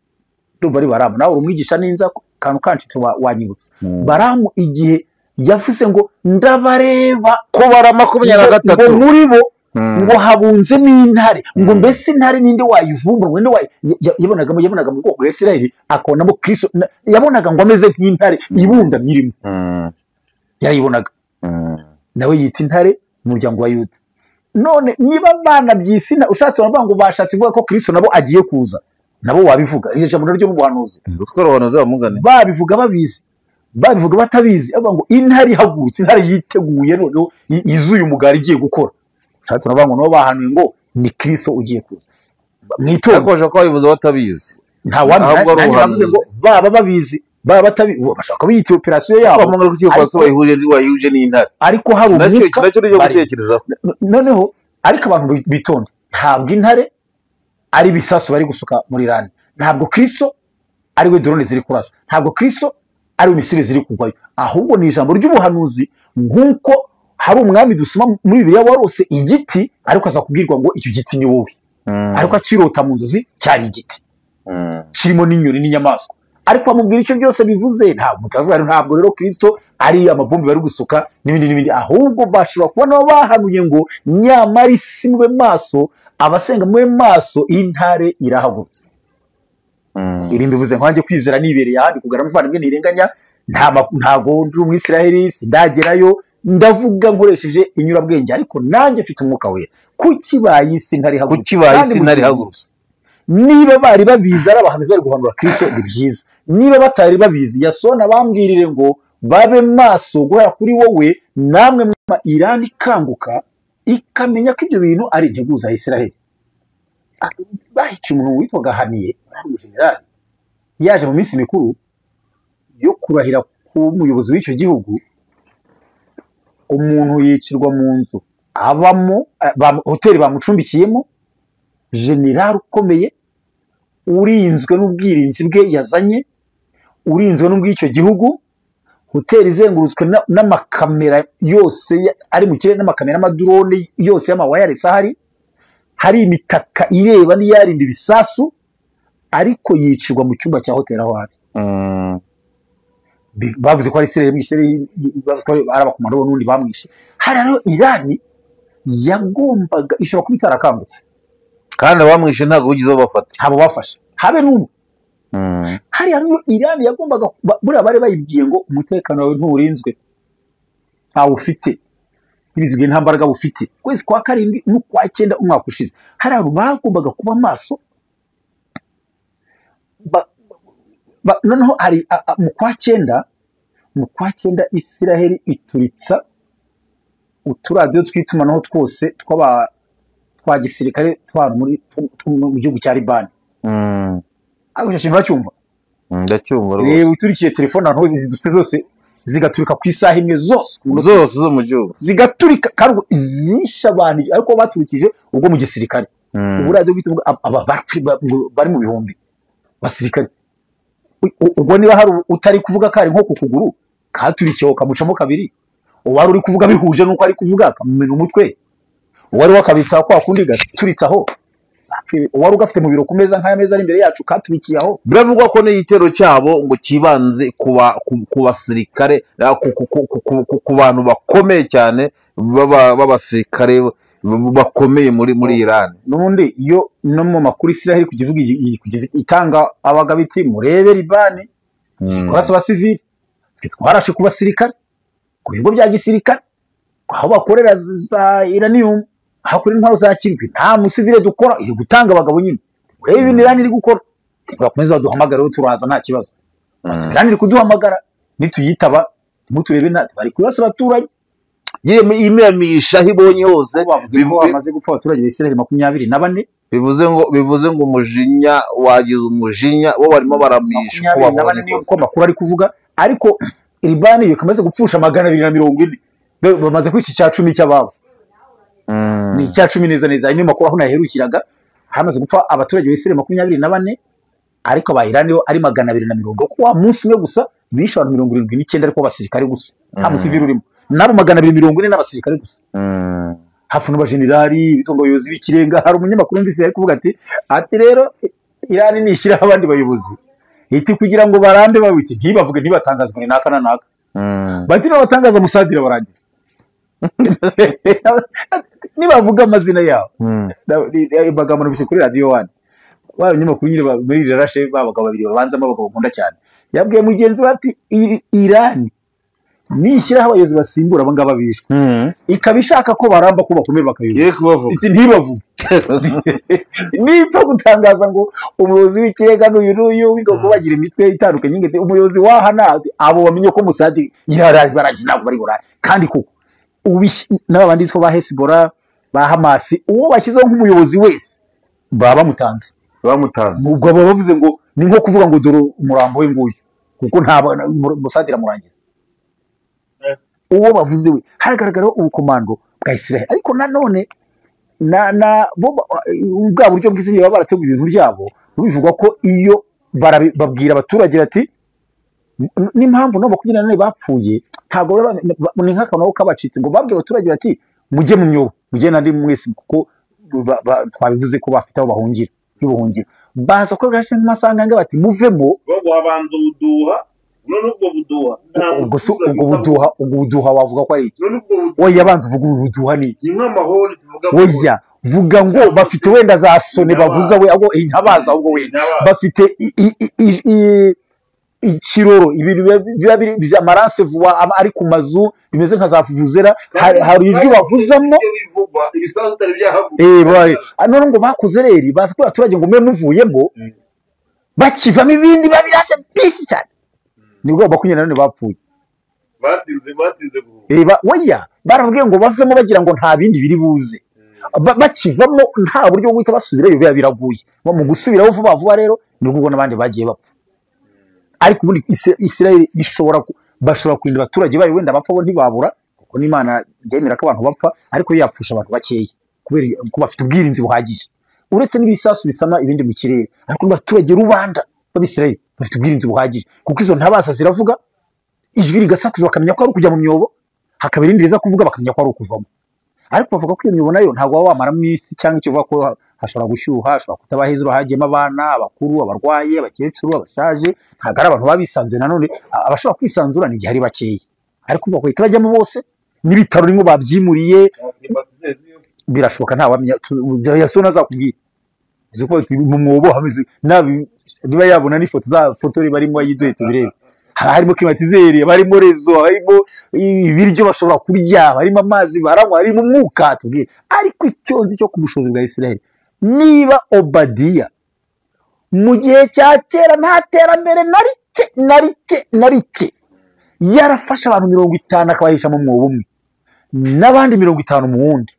ndumva ari Baramu, nawe umwigisha ninza kantu kancitse wanyibutsa. Baramu igihe yavuze ngo ndabareba ko bara 23 ngo muri bo ngo habunzemo intare, ngo mbese intare ninde wayivumbura, ninde yabonaga mu bwoko bwa Isiraheli, akabonamo Kristo, yabonaga ngo ameze nk'intare ibunda mirimo, yarayibonaga. Nawe yita intare umuryango wa Yuda. None niba bana byisina ushatse baravuga ngo bashatse ivuga ko Kristo nabo agiye kuza, nabo wabivuga iri jambo ryo mu buhanuzi. Gutwara abantu zamugane babivuga babizi, babivuga batabizi, avuga ngo intare ihagurutse, intare yiteguye noneho izuye umugari igiye gukora. Ushatse baravuga ngo nabo bahanuye ngo ni Kristo ugiye kuza. Mwitonde ko babivuze batabizi, nta wamenya. Nanjye navuze ngo baba babizi baba batabi bashaka biyita operation yabo, bamwe ko cyose wayihuje n'intare, ariko hari umwuka nacyo ryo gutekereza. Noneho ariko abantu bitonde, ntabwo intare ari bisasu bari gusuka muri Iran, ntabwo Kristo ari we drone ziri kurasa, ntabwo Kristo ari misiri ziri kugwayo, ahubwo ni ijambo ry'ubuhanuzi. Nkuko hari umwami dusoma muri Bibiliya warose igiti, ariko aza kubwirwa ngo icyo giti ni wowe, ariko akirota mu nzozi cyari igiti kirimo n'inyoni n'inyamaswa, ariko amubwira icyo byose bivuze. Ntabwo rero Kristo ari amabombi bari gusuka n'ibindi, ahubwo bashobora kubona bahanuye ngo nyamara isi mube maso, abasenga mube maso, intare irahagurutse. Ibi mbivuze nkanjye kwizera nibereye ahandi kugara muvandimwe ntirenganya, ntago ndi umwisiraheli, sindagerayo, ndavuga nkoresheje inyurabwenge, ariko nanjye mfite umwuka wera. Kuki bayisi ntari hagurutse? Niba bari babizi ari abahanuzi bari guhanura Kristo ni byiza, niba batari babizi Yasona bambwirire ngo babe maso guhera kuri wowe, namwe mwema Irani ikanguka ikamenya ko ibyo bintu ari integuza ya Isiraheli. Bahica umuntu witwaga Haniye, ari umujenerali, yaje mu minsi mikuru yo kurahira ku muyobozi w'icyo gihugu. Umuntu yicirwa mu nzu abamo, hoteli bamucumbikiyemo, generali ukomeye, urinzwe n'ubwirinzi bwe yazanye, urinzwe n'ubw'icyo gihugu, hoteli izengurutswe n'amakamera yose ari mu kirere, n'amakamera n'amadrone yose y'amawayaresi ahari, hari imitaka ireba n'iyarinda ibisasu, ariko yicirwa mu cyumba cya hoteli aho ari. Bavuze ko ari Isiraheli, bavuze ko ari abakomando bo n'undi bamwishe. Hari rero Irani yagombaga, ishobora kuba itarakangutse, kandi abamwishe ntabwo ugize bafata, abo bafashe habe n'umwe. Hari rero Irani yagombaga, buriya bari bayibwiye ngo umutekano wawe nturinzwe, ntawe ufite, bizwiye nta mbaraga bufite. Kwezi kwa 7 n'ukwa 9 umwaka ushize, hari abo bagombaga kuba maso, noneho hari mu kwa cyenda Isiraheli ituritsa uturadiyo twitumanaho twose twa gisirikare mu gihugu cya Libani. Ariko icyo kintu uracyumva? Ndacyumva rwose. Uturikiye telefone ahantu hose zidufite zose zigaturika ku isaha imwe zose zo mu gihugu zigaturika, kandi zisha abantu, ariko baturikije ubwo mu gisirikare. Ubu radiyo bari mu bihumbi basirikare. Ubwo niba hari utari kuvuga kari nko ku kuguru katurikiyeho kamucamo kabiri, uwari uri kuvuga bihuje nuko ari kuvuga kamumena umutwe, uwari wakabitsa kwa kundi gaturitsaho, uwari ugafite mu biro ku meza nk'aya meza ari imbere yacu katurikiyeho. Biravugwa ko n'igitero cyabo ngo kibanze ku basirikare, ku bantu bakomeye cyane b'abasirikare bakomeye muri Iran. Nubundi iyo no mu makuru Isiraheli kugivuga itanga abaga biti murebe Libani kurasa abasivili, twarashe ku basirikare ku bigo bya gisirikare aho bakorera za uranium, aho kuri intwaro za kintu nta musivile dukora, iri gutanga abagabo nyine. Urebe ibintu Iran iri gukora, bakomeza baduhamagara turaza nta kibazo. Iran iri kuduhamagara nituyitaba muturebe bari kurasa abaturage. Imyamisha ibonye hose bamaze gupfa abaturage b'Isiraheli 24. bivuze ngo umujinya wagize umujinya bo barimo baramisha ko babonye ko makuru ari kuvuga. Ariko Libani yo kamaze gupfusha 240 bamaze kwica icya 10 cy'ababo. Ni icya 10 neza ni makuru aho naherukiraga, hamaze gupfa abaturage b'Isiraheli 24, ariko ba Iran yo ari 240 ko wa munsi umwe gusa bishe abantu 79 ariko basirikare gusa nta musivili urimo, nabo 240 n'abasirikare gusa. Hafu n'abajenerali bitongo yozi b'ikirenga. Hari umunyamakuru mvise ari kuvuga ati rero Iran nishyira abandi bayobozi iti kugira ngo barambe babiti ntibavuge ntibatangazwe ni naka na naka, bati n'abatangaza musadira barangiza nibavuga amazina yabo. Bagamo nabise kuri radio 1 abanyamakuru nyine muri Rarashe babagabo babiri babanzamo abagabo nkunda cyane, yabwiye mugenzi bati Iran nishyiraho abayobozi basimbura abangaba bishwe ikabishaka ko baramba ko bakomeye bakayoboza iti ntibavuge nipfa gutangaza ngo umuyobozi w'ikirega n'uyu wiga ko bagira imitwe itandukanye ngete umuyobozi wahana abo bamenye ko Musadi yarari baraje ntabwo bari burare, kandi kuko n'abandi two ba Hezbollah ba Hamas uwo bashyizeho nk'umuyobozi wese baba bamutanze ubwo baba bavuze ngo ni nko kuvuga ngo dore umurambo we nguyu, kuko nta Musadi ramurangiza uwo bavuze we. Haragaragara ubukomando bwa Isiraheli, ariko nanone bwa buryo bw'izindi baba barateguye ibintu byabo bivugwa ko iyo babwira abaturage bati n'impamvu no 24 bapfuye ntago ni nk'akantu kabacitse ngo babwire abaturage bati mujye mu myobo mujye nandi mwese, kuko twabivuze ko bafite aho bahungira y'ubuhungiro, baza ko gashe nk'amasanganga bati muvemo ngo abanza ubuduha ubwo buduha wavuga ko ari iki? Oya banza uvuga ubuduha ni iki? Oya vuga ngo bafite wenda za sone bavuza we ahubwo ntabaza ahubwo we bafite ikiroro ibintu bya maranse vuba ari ku mazu bimeze nka za vuvuzera, hari ijwi bavuzamo none ngo bakoze reri baza ko abaturage ngo mwe muvuyemo bakivamo ibindi babirashe byinshi cyane, nibwo 24 bapfuye batinze oya barabwiye ngo bavemo bagira ngo nta bindi biri buze, bakivamo nta buryo bwo guhita basubirayo biraguye, mu gusubiraho vuba rero nibwo ubona abandi bagiye bapfa. Ariko ubundi Isiraheli bashobora kurinda abaturage bayo wenda bapfa bo ntibabura, kuko n'Imana yemera ko abantu bapfa, ariko yapfusha abantu bakeya kubera ko bafite ubwirinzi buhagije, uretse n'ibisasu bisama ibindi mu kirere. Ariko abaturage rubanda b'Isiraheli bafite ubwirinzi buhagije, kuko izo ntabaza ziravuga ijwi rigasakuza bakamenya ko ari kujya mu myobo, hakaba irindi riza kuvuga bakamenya ko ari ukuvamo. Ariko bavuga ko iyo myobo nayo ntabwo waba wamara mu isi, cyangwa icyo uvuga ko hashobora gushyuha, hashobora kutaba hejuru hagiyemo abana, abakuru, abarwaye, abakecuru, abashaje, ntabwo ari abantu babisanzuye. Nanone abashobora kwisanzura ni igihe ari bakeya, ariko uvuga ko bahita bajyamo bose, n'ibitaro rimwe babyimuriye birashoboka nta wamenya yasona zakubwira ziko mu mwobo hameze nabi, niba yabona n'ifoto za foto barimo yiduhe tubirebe, harimo klimatizeri, barimo rezo, harimo ibiryo bashobora kurya, harimo amazi baranywa, harimo umwuka tubwire. Ariko icyo nzi cyo ku bushobozi bwa Isiraheli, niba Obadiya mu gihe cya kera nta terambere na rike yarafashe abantu 50 akabahisha mu mwobo umwe n'abandi 50 mu wundi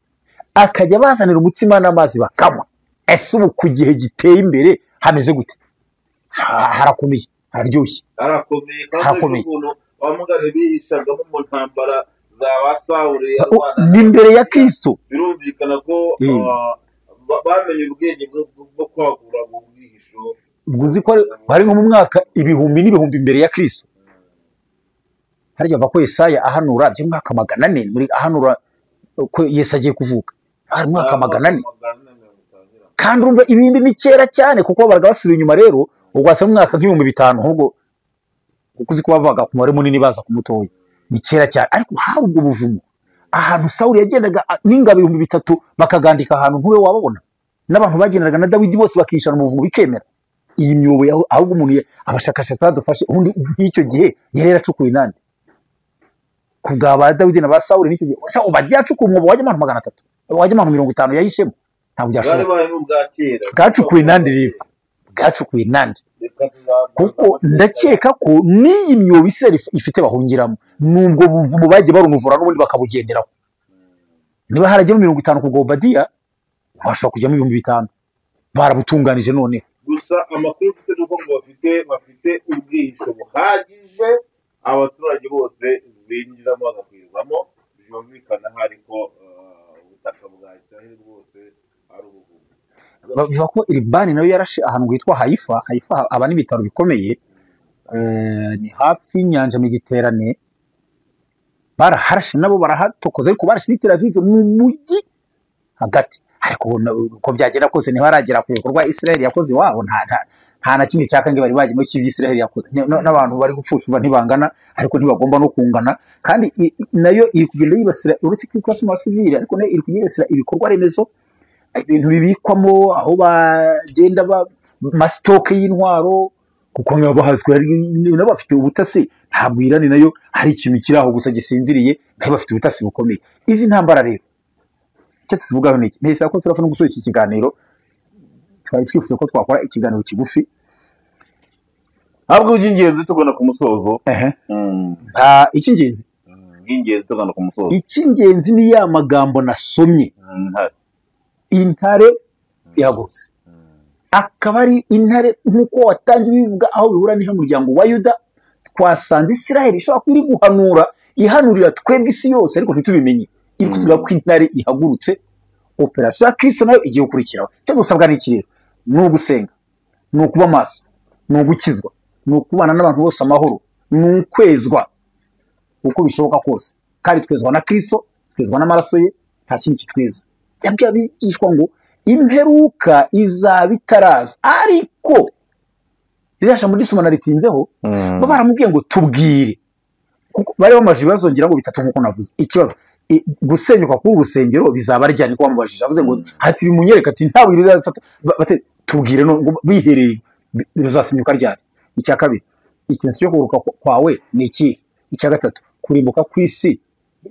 akajya bazanira umutsima n'amazi bakanywa. Ese ubu ku gihe giteye imbere hameze gute? Harakomeye, hararyoshye, harakomeye bamugane bihishagamo mu ntambara za Basawuli n'imbere ya Kristo. Birumvikana ko bamenye ubwenge bwo kwagura mu bwihisho. Uzi ko bari nko mu mwaka ibihumbi n'ibihumbi imbere ya Kristo. Harya bava ko Yesaya ahanura byo mwaka 400 muri ahanura ko Yesu agiye kuvuka. Hari mwaka 400. Kandi urumva ibindi ni kera cyane kuko baraga basubira inyuma. Rero ugwasa mu mwaka nk'ibihumbi 5 ahubwo ukuzi ko bavaga ku mubare munini baza kumutoya. Ni kera cyane ariko habwo buvumo ahantu Sawuli yagendaga n'ingabo 3000 bakagandika ahantu ntube wababona n'abantu bagendaga na Dawidi bose bakishana mu buvumo bikemera. Iyi myobo yaho ahubwo umuntu abashakashatsi badufashe ubundi icyo gihe yari yaracukuye nande kugaba Dawidi na ba Sawuli n'icyo gihe sa ubajya acukuye umwobo wajya abantu 300 wajya abantu 50 yayishemo ntabwo byashoboka. Gacukuye nande rero gacukuye nande kuko ndakeka ko n'iyi myobo Isirayeli ifite bahungiramo nubwo buvumo bagiye barumuvura n'ubundi bakabugenderaho. Niba harajyemo 50 ku Obadiya bashobora kujyamo 5000 barabutunganije none. Gusa amakuru ufite nuko bafite ubwihisho buhagije abaturage bose binjiramo bagakwirwamo. Byumvikana hariko ubutaka bwa Isirayeli bwose ari ubuvumo. Biva ko Libani nayo yarashe ahantu hitwa Haifa aba n'ibitaro bikomeye ni hafi y'inyanja Mediterane. Baraharashe nabo barahatokoza ariko barashe ni Tel Aviv mu mujyi hagati. Ariko uko byagenda kose niho aragera ku bikorwa Isirayeli yakoze wabo nta na kimwe cyakange bari bagiye mu cy'ibyo Isirayeli yakoze. N'abantu bari gupfusha ntibangana ariko ntibagomba no kungana kandi nayo iri kugenda yibasira uretse kwikwaso mu civile ariko nayo iri kugenda ibikorwa remezo ibintu bibikwamo aho bagenda mastoke y'intwaro kuko nk'abahazwe n'abafite ubutasi ntabwo Irani nayo hari ikintu kiraho gusa gisinziriye nayo bafite ubutasi bukomeye. Izi ntambara rero cyo tuvugaho niki neza ko turafana gusoza iki kiganiro twari twifuza ko twakora ikiganiro kigufi ahubwo by'ingenzi tugana ku musozo. Icy'ingenzi tugana ku musozo icy'ingenzi ni ya magambo nasomye. Intare yagutse akaba ari intare nkuko watangiye bivuga aho bihura n'umuryango wa Yuda. Twasanze Isirayeli ishobora kwiri guhanura ihanurira twebwe isi yose ariko ntitubimenye iri kutuga ko intare ihagurutse. Operation ya Kristo nayo igiye gukurikiraho. Cyo gusabwa n'iki rero ni ugusenga, ni ukuba maso, ni ugukizwa, ni ukubana n'abantu bose amahoro, ni ukwezwa uko bishoboka kose kandi twezwa na Kristo, twezwa n'amaraso ye, nta kindi kitweza. Yabwiye abigishwa ngo imperuka izaba itaraza ariko rirasha muri soma naritinzeho baramubwiye ngo tubwire kuko bari bamaje bazongera ngo bitatu nkuko navuze. Ikibazo gusenyuka kuri urusengero bizaba ryane ko bamubajije avuze ngo hati bimunyereka ati ntabwo rizafata tubwire no bihereye ruzasenyuka ryane. Icya kabiri ikintu cyo kuruka kwawe ni iki? Icya gatatu kurimbuka kw'isi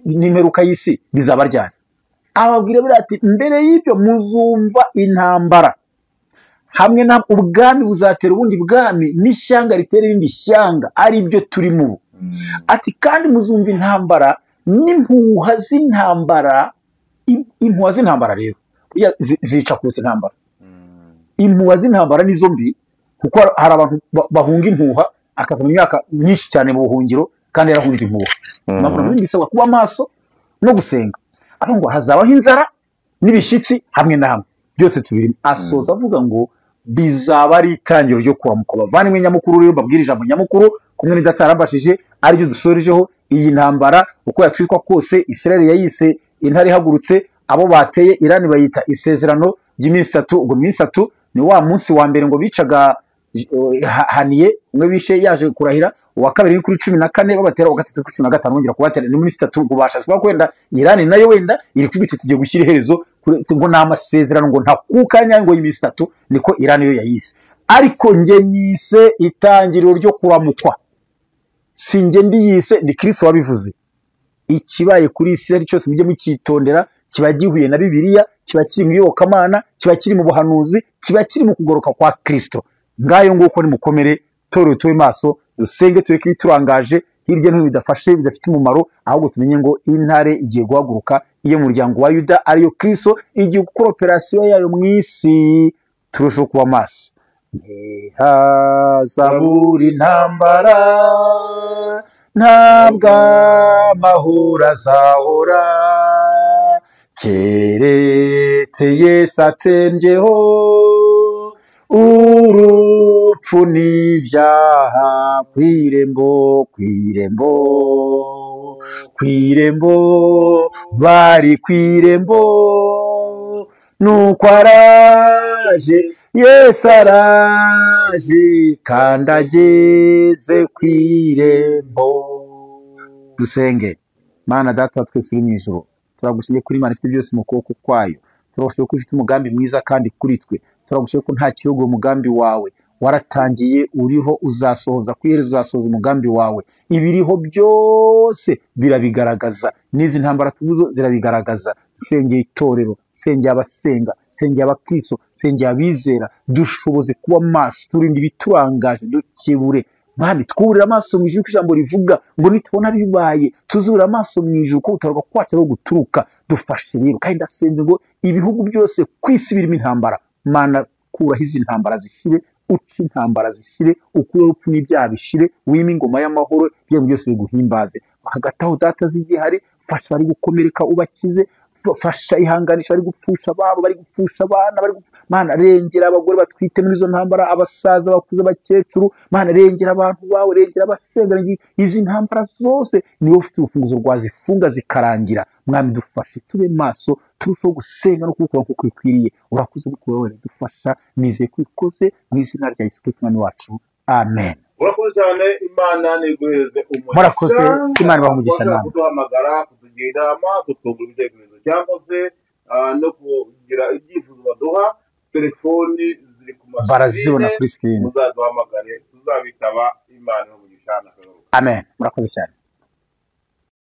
n'imperuka y'isi bizaba ryane. Ababwire birati mbere y'ibyo muzumva intambara hamwe na ubwami buzatera ubundi bwami n'ishyanga ritera irindi shyanga ari byo turi mu ati kandi muzumva intambara n'impuha z'intambara. Impuha z'intambara rero zica kuruta intambara. Impuha z'intambara nizo mbi kuko hari abantu bahunga impuha akaza mu myaka myinshi cyane mu buhungiro kandi yarahunze impuha. Mpamvu bisaba kuba maso no gusenga. Aho ngo hazabaho inzara n'ibishitsi hamwe na hamwe byose tubirimo. Asoza avuga ngo bizaba ari itangiro ryo kuramuka. Bavandimwe nyamukuru rero babwira ijambo nyamukuru kumwe n'idatarambashije ari byo dusorejeho iyi ntambara uko yatwikwa kose. Isirayeli yayise intare ihagurutse, abo bateye Irani bayita isezerano ry'iminsi 3. Ubwo minsi 3 ni wa munsi wa mbere ngo bicaga haniye umwe bishe yaje kurahira, uwa kabiri ni kuri 14 babatera, uwa gatatu kuri 15 bongera kubatera ni minsi 3. Ngo bashazwa kwenda Irani nayo wenda iri kubita tugiye gushyira iherezo ngo n'amasezerano ngo ntakukanya ngo y'iminsi 3 niko Irani yo yayise. Ariko nge nyise itangiriro ryo kuramukwa. Singe ndiyise ni Kristo wabivuze. Ikibaye kuri Isirayeli cyose mujye mukitondera, kiba gihuye na Bibiliya, kiba kiri mu yokamana, kiba kiri mu buhanuzi, kiba kiri mu kugoroka kwa Kristo. ngayo nguko nimukomere torero tube maso dusenge tureke ibiturangaje hirya no hino bidafashe bidafite umumaro ahubwo tumenye ngo intare igiye guhaguruka iyo mu muryango wa Yuda ariyo Kristo igiye gukora operasiyo yayo mu isi turushaho kuba maso ntihazabura intambara ntabwo amahoro azahora keretse Yesu atsembyeho urupfu n'ibyaha kw'irembo bari kw'irembo nuko araje Yesu araje kandi ageze kw'irembo. Dusenge. Mana data wa twese uri mu ijuru, turagushimye kuri Imana ifite byose mu kuboko kwayo, turagushimye ko ufite umugambi mwiza kandi kuri twe, turagushimye ko nta kiyogo umugambi wawe waratangiye uriho uzasohoza ku iherezo uzasohoza umugambi wawe, ibiriho byose birabigaragaza, n'izi ntambara tuvuzo zirabigaragaza. Sengeye itorero, sengeye abasenga, sengeye abakristo, sengeye abizera, dushoboze kuba maso, turinde ibiturangaje, dukebure Mwami, twuburira amaso mu ijuru ijambo rivuga ngo nitubona bibaye tuzura amaso mu ijuru ko utaruka kwacu no guturuka. Dufashe rero kandi ndasenze ngo ibihugu byose kwisi birimo intambara, Mana kuraho izi ntambara zishire, uca intambara zishire, ukure urupfu n'ibyaha bishire, wime ingoma y'amahoro, byose byose biguhimbaze. Hagati aho data zigihari, fasha bari gukomereka ubakize, fasha ihanganisha bari gupfusha ababo, bari gupfusha abana, Mana rengera abagore batwite muri izo ntambara, abasaza bakuze, abakecuru, Mana rengera abantu bawe, rengera abasenga, izi ntambara zose niwe ufite urufunguzo rwazifunga zikarangira. Mwami dufashe tube maso, turushaho gusenga no kubikora kuko bikwiriye. Urakoze kuko wowe dufasha, nizeye ko ubikoze mu izina rya Yesu Kristo Umwami wacu, amen. Urakoze cyane, Imana niguheze umugisha. Murakoze, Imana ibahe umugisha namwe. Kuduhamagara, kutugira inama, kutwungura ibitekerezo cyangwa se no kugira ibyifuzo baduha, telefoni ziri ku mascreen, barazibona kuri screen, muzaduhamagare tuzabitaba. Imana ibahe umugisha. Amen. Murakoze cyane.